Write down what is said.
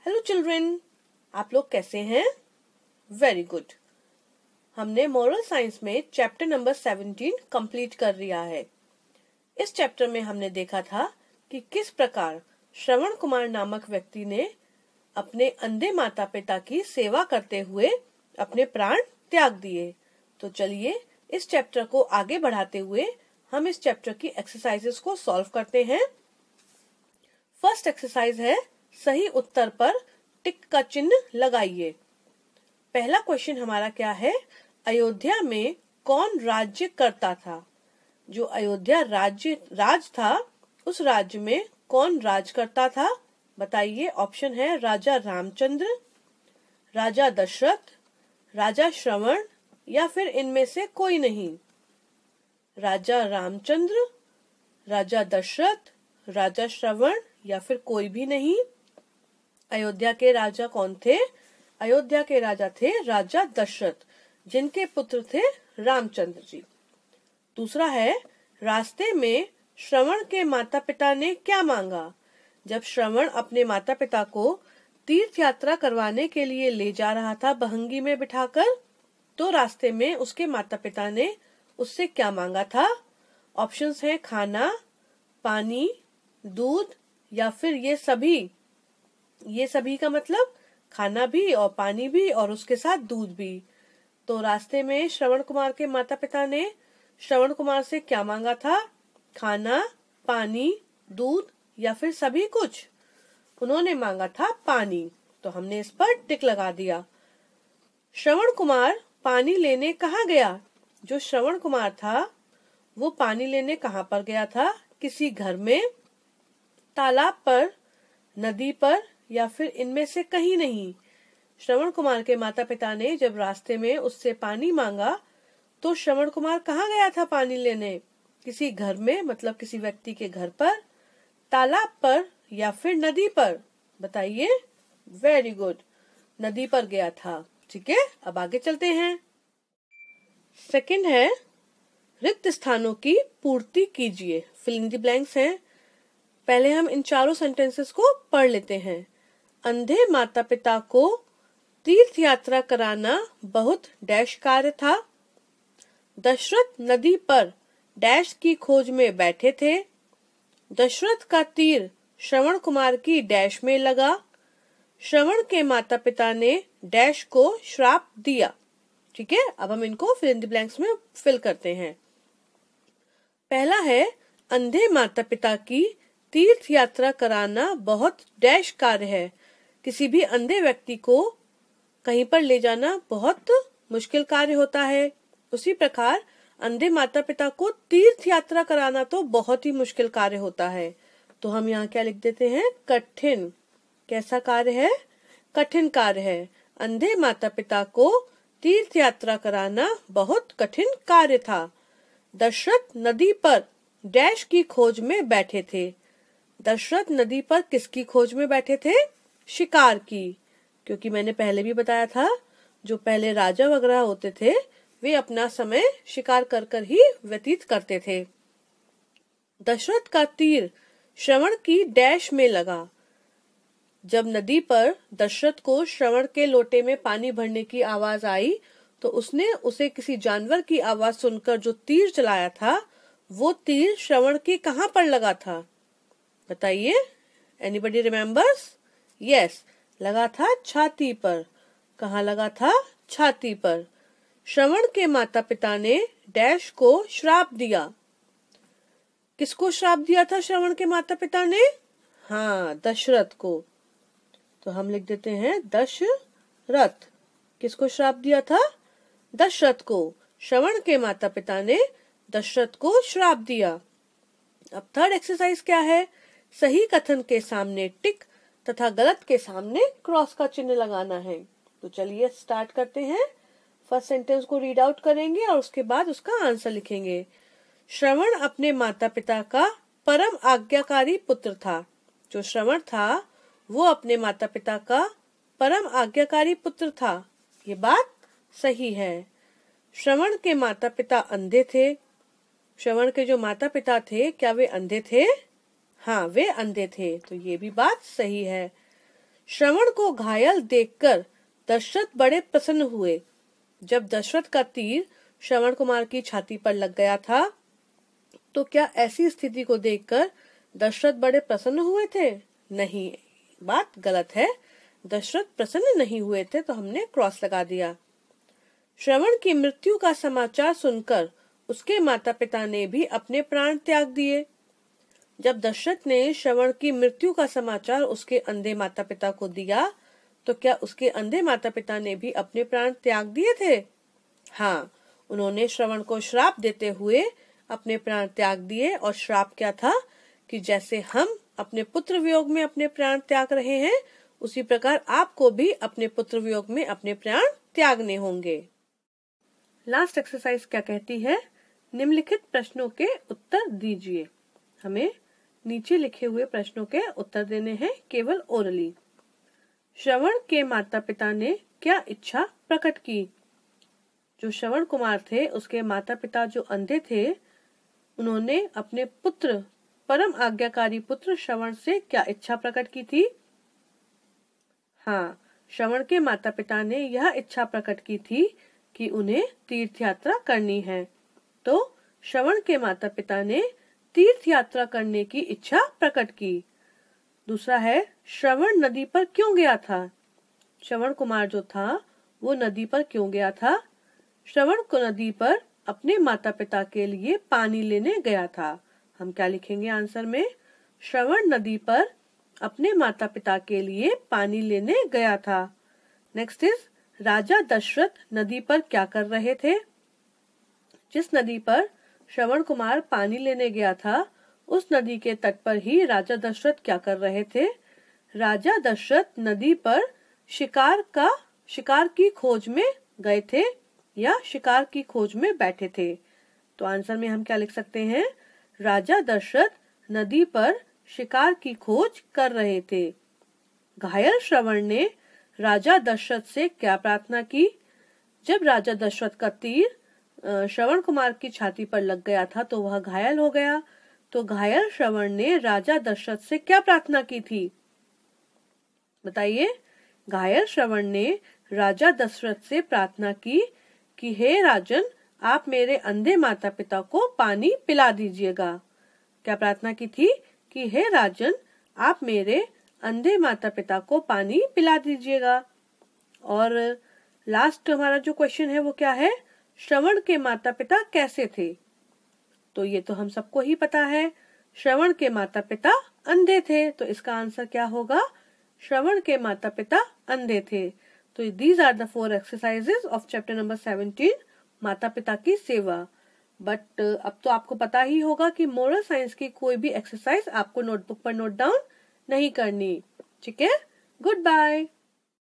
Hello children, आप लोग कैसे हैं? Very good. हमने मोरल साइंस में चैप्टर नंबर 17 कंप्लीट कर लिया है। इस चैप्टर में हमने देखा था कि किस प्रकार श्रवण कुमार नामक व्यक्ति ने अपने अंधे माता पिता की सेवा करते हुए अपने प्राण त्याग दिए। तो चलिए इस चैप्टर को आगे बढ़ाते हुए हम इस चैप्टर की एक्सरसाइजेस को सॉल्व करते हैं। फर्स्ट एक्सरसाइज है सही उत्तर पर टिक का चिन्ह लगाइए। पहला क्वेश्चन हमारा क्या है? अयोध्या में कौन राज्य करता था? जो अयोध्या राज था, उस राज्य में कौन राज करता था? बताइए। ऑप्शन है राजा रामचंद्र, राजा दशरथ, राजा श्रवण या फिर इनमें से कोई नहीं। राजा रामचंद्र, राजा दशरथ, राजा श्रवण या फिर कोई भी नहीं। अयोध्या के राजा कौन थे? अयोध्या के राजा थे राजा दशरथ, जिनके पुत्र थे रामचंद्र जी। दूसरा है रास्ते में श्रवण के माता पिता ने क्या मांगा? जब श्रवण अपने माता पिता को तीर्थ यात्रा करवाने के लिए ले जा रहा था बहंगी में बिठाकर, तो रास्ते में उसके माता पिता ने उससे क्या मांगा था? ऑप्शंस हैं खाना, पानी, दूध या फिर ये सभी। ये सभी का मतलब खाना भी और पानी भी और उसके साथ दूध भी। तो रास्ते में श्रवण कुमार के माता पिता ने श्रवण कुमार से क्या मांगा था? खाना, पानी, दूध या फिर सभी कुछ? उन्होंने मांगा था पानी, तो हमने इस पर टिक लगा दिया। श्रवण कुमार पानी लेने कहाँ गया? जो श्रवण कुमार था वो पानी लेने कहाँ पर गया था? किसी घर में, तालाब पर, नदी पर या फिर इनमें से कहीं नहीं। श्रवण कुमार के माता पिता ने जब रास्ते में उससे पानी मांगा तो श्रवण कुमार कहाँ गया था पानी लेने? किसी घर में, मतलब किसी व्यक्ति के घर पर, तालाब पर या फिर नदी पर? बताइए। वेरी गुड, नदी पर गया था। ठीक है, अब आगे चलते हैं। सेकंड है रिक्त स्थानों की पूर्ति कीजिए। फिल इन द ब्लैंक्स हैं। पहले हम इन चारों सेंटेंसेस को पढ़ लेते हैं। अंधे माता पिता को तीर्थ यात्रा कराना बहुत डैश कार्य था। दशरथ नदी पर डैश की खोज में बैठे थे। दशरथ का तीर श्रवण कुमार की डैश में लगा। श्रवण के माता पिता ने डैश को श्राप दिया। ठीक है, अब हम इनको फिल इन द ब्लैंक्स में फिल करते हैं। पहला है अंधे माता पिता की तीर्थ यात्रा कराना बहुत डैश कार्य है। किसी भी अंधे व्यक्ति को कहीं पर ले जाना बहुत मुश्किल कार्य होता है। उसी प्रकार अंधे माता पिता को तीर्थ यात्रा कराना तो बहुत ही मुश्किल कार्य होता है। तो हम यहाँ क्या लिख देते हैं? कठिन। कैसा कार्य है? कठिन कार्य है। अंधे माता पिता को तीर्थ यात्रा कराना बहुत कठिन कार्य था। दशरथ नदी पर डैश की खोज में बैठे थे। दशरथ नदी पर किसकी खोज में बैठे थे? शिकार की। क्योंकि मैंने पहले भी बताया था, जो पहले राजा वगैरह होते थे वे अपना समय शिकार कर कर ही व्यतीत करते थे। दशरथ का तीर श्रवण की डैश में लगा। जब नदी पर दशरथ को श्रवण के लोटे में पानी भरने की आवाज आई तो उसने उसे किसी जानवर की आवाज सुनकर जो तीर चलाया था वो तीर श्रवण की कहाँ पर लगा था? बताइए। Anybody remembers? यस, लगा था छाती पर। कहाँ लगा था? छाती पर। श्रवण के माता पिता ने डैश को श्राप दिया। किसको श्राप दिया था श्रवण के माता पिता ने? हाँ, दशरथ को। तो हम लिख देते हैं दशरथ। किसको श्राप दिया था? दशरथ को। श्रवण के माता पिता ने दशरथ को श्राप दिया। अब थर्ड एक्सरसाइज क्या है? सही कथन के सामने टिक तथा गलत के सामने क्रॉस का चिन्ह लगाना है। तो चलिए स्टार्ट करते हैं। फर्स्ट सेंटेंस को रीड आउट करेंगे और उसके बाद उसका आंसर लिखेंगे। श्रवण अपने माता पिता का परम आज्ञाकारी पुत्र था। जो श्रवण था वो अपने माता पिता का परम आज्ञाकारी पुत्र था। ये बात सही है। श्रवण के माता पिता अंधे थे। श्रवण के जो माता पिता थे क्या वे अंधे थे? हाँ, वे अंधे थे। तो ये भी बात सही है। श्रवण को घायल देखकर दशरथ बड़े प्रसन्न हुए। जब दशरथ का तीर श्रवण कुमार की छाती पर लग गया था तो क्या ऐसी स्थिति को देखकर दशरथ बड़े प्रसन्न हुए थे? नहीं, बात गलत है। दशरथ प्रसन्न नहीं हुए थे, तो हमने क्रॉस लगा दिया। श्रवण की मृत्यु का समाचार सुनकर उसके माता पिता ने भी अपने प्राण त्याग दिए। जब दशरथ ने श्रवण की मृत्यु का समाचार उसके अंधे माता पिता को दिया तो क्या उसके अंधे माता पिता ने भी अपने प्राण त्याग दिए थे? हाँ, उन्होंने श्रवण को श्राप देते हुए अपने प्राण त्याग दिए। और श्राप क्या था कि जैसे हम अपने पुत्र वियोग में अपने प्राण त्याग रहे हैं, उसी प्रकार आपको भी अपने पुत्र वियोग में अपने प्राण त्यागने होंगे। लास्ट एक्सरसाइज क्या कहती है? निम्नलिखित प्रश्नों के उत्तर दीजिए। हमें नीचे लिखे हुए प्रश्नों के उत्तर देने हैं केवल ओरली। श्रवण के माता पिता ने क्या इच्छा प्रकट की? जो श्रवण कुमार थे उसके माता पिता जो अंधे थे, उन्होंने अपने पुत्र परम आज्ञाकारी पुत्र श्रवण से क्या इच्छा प्रकट की थी? हाँ, श्रवण के माता पिता ने यह इच्छा प्रकट की थी कि उन्हें तीर्थ यात्रा करनी है। तो श्रवण के माता पिता ने तीर्थ यात्रा करने की इच्छा प्रकट की। दूसरा है, श्रवण नदी पर क्यों गया था? श्रवण कुमार जो था वो नदी पर क्यों गया था? श्रवण को नदी पर अपने माता पिता के लिए पानी लेने गया था। हम क्या लिखेंगे आंसर में? श्रवण नदी पर अपने माता पिता के लिए पानी लेने गया था। नेक्स्ट इज, राजा दशरथ नदी पर क्या कर रहे थे? जिस नदी पर श्रवण कुमार पानी लेने गया था उस नदी के तट पर ही राजा दशरथ क्या कर रहे थे? राजा दशरथ नदी पर शिकार की खोज में गए थे या शिकार की खोज में बैठे थे। तो आंसर में हम क्या लिख सकते हैं? राजा दशरथ नदी पर शिकार की खोज कर रहे थे। घायल श्रवण ने राजा दशरथ से क्या प्रार्थना की? जब राजा दशरथ का तीर श्रवण कुमार की छाती पर लग गया था तो वह घायल हो गया। तो घायल श्रवण ने राजा दशरथ से क्या प्रार्थना की थी? बताइए। घायल श्रवण ने राजा दशरथ से प्रार्थना की कि हे राजन, आप मेरे अंधे माता पिता को पानी पिला दीजिएगा। क्या प्रार्थना की थी? कि हे राजन, आप मेरे अंधे माता पिता को पानी पिला दीजिएगा। और लास्ट हमारा जो क्वेश्चन है वो क्या है? श्रवण के माता पिता कैसे थे? तो ये तो हम सबको ही पता है, श्रवण के माता पिता अंधे थे। तो इसका आंसर क्या होगा? श्रवण के माता पिता अंधे थे। तो these are the 4 exercises of chapter number 17, माता पिता की सेवा। बट अब तो आपको पता ही होगा कि मोरल साइंस की कोई भी एक्सरसाइज आपको नोटबुक पर नोट डाउन नहीं करनी। ठीक है, गुड बाय।